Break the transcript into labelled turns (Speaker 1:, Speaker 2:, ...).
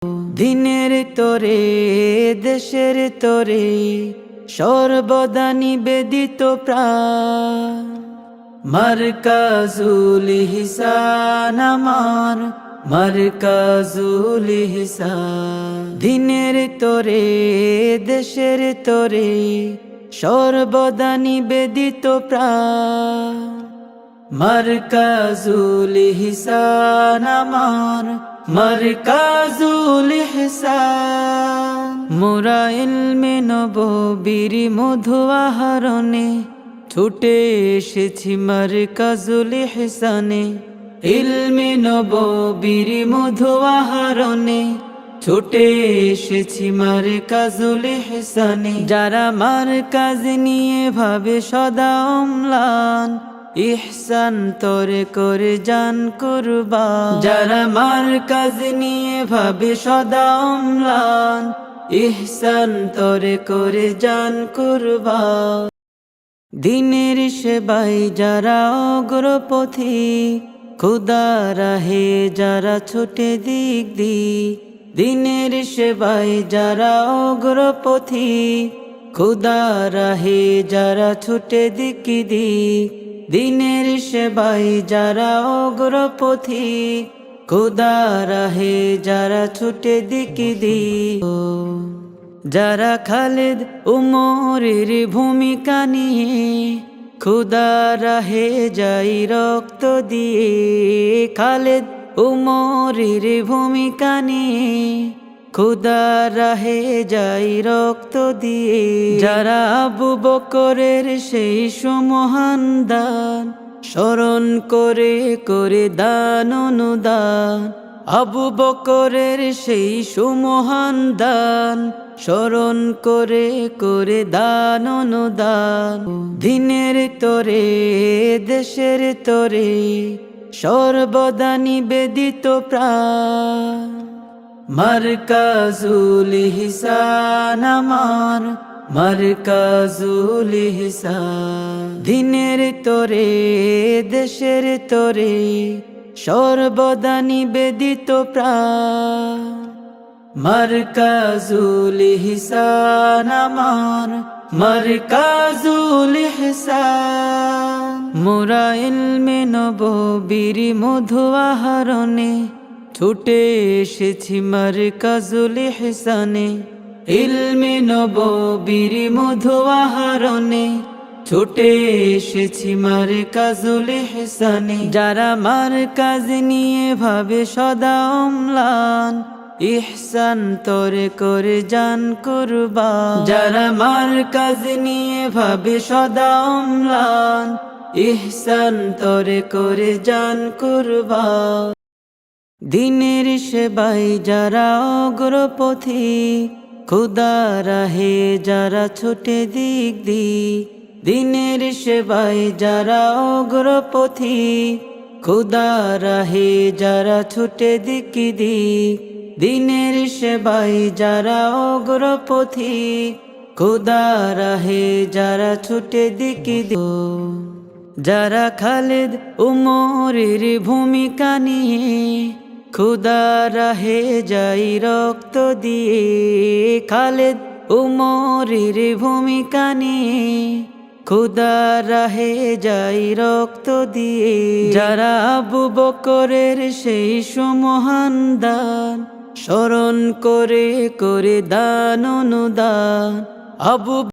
Speaker 1: দিনের তরে দেশের তরে সর্বদা নিবেদিত প্রাণ মারকাজুল ইহসান আমার মারকাজুল ইহসান। দিনের তরে দেশের তরে সর্বদা নিবেদিত প্রাণ মারকাজুল ইহসান আমার মারকাজুল ইহসান। মোরা ইলমে নববীর মধু আহরণে ছুটে এসেছি মারকাজুল ইহসানে। ইলমে নববীর মধু আহরণে ছুটে এসেছি মারকাজুল ইহসানে। যারা মারকাজ নিয়ে ভাবে সদা অম্লান ইহসান তরে করে জান কুরবান। যারা মারকাজ নিয়ে ভাবে সদা অম্লান ইহসান তরে করে জান কুরবান। দিনের সেবায় যারা অগ্রপথী খুদা রাহে যারা ছুটে দিক দিক। দিনের সেবায় যারা অগ্রপথী খুদা রাহে যারা ছুটে দিক দিক। দিনের সেবায় যারা অগ্রপথী খুদা রাহে যারা ছুটে দিক দিক। যারা খালিদ উমরের ভূমিকা নিয়ে খুদা রাহে যাই রক্ত দিয়ে। খালিদ উমরের ভূমিকা নিয়ে খুদা রাহে যাই রক্ত দিয়ে। যারা আবু বকরের সেই সুমহান দান স্মরণ করে করে দান অনুদান। আবু বকরের সেই সুমহান দান স্মরণ করে করে দান অনুদান। দিনের তরে দেশের তরে সর্বদা নিবেদিত প্রাণ মারকাজুল ইহসান আমার মারকাজুল ইহসান। দিনের তরে দেশের তরে সর্বদা নিবেদিত প্রাণ মারকাজুল ইহসান আমার মারকাজুল ইহসান। মোরা ইলমে নববীর মধু আহরণে ছুটে এসেছি মারকাজুল ইহসানে। ইলমে নববীর মধু আহরণে ছুটে এসেছি মারকাজুল ইহসানে। যারা মারকাজ নিয়ে ভাবে সদা অম্লান ইহসান তরে করে জান কুরবান। যারা মারকাজ নিয়ে ভাবে সদা অম্লান ইহসান তরে করে জান কুরবান। দিনের সেবায় যারা অগ্রপথী খুদা রাহে যারা ছুটে দিক দিক। দিনের সেবায় যারা অগ্রপথী খুদা রাহে যারা ছুটে দিক দিক। দিনের সেবায় যারা অগ্রপথী খুদা রাহে যারা ছুটে দিক দিক। যারা খালিদ উমরের ভূমিকা নিয়ে খুদা রাহে যাই রক্ত দিয়ে। খালিদ উমরের ভূমিকা নিয়ে খুদা রাহে যাই রক্ত দিয়ে। যারা আবু বকরের সেই সুমহান দান স্মরণ করে করে দান অনুদান। আবু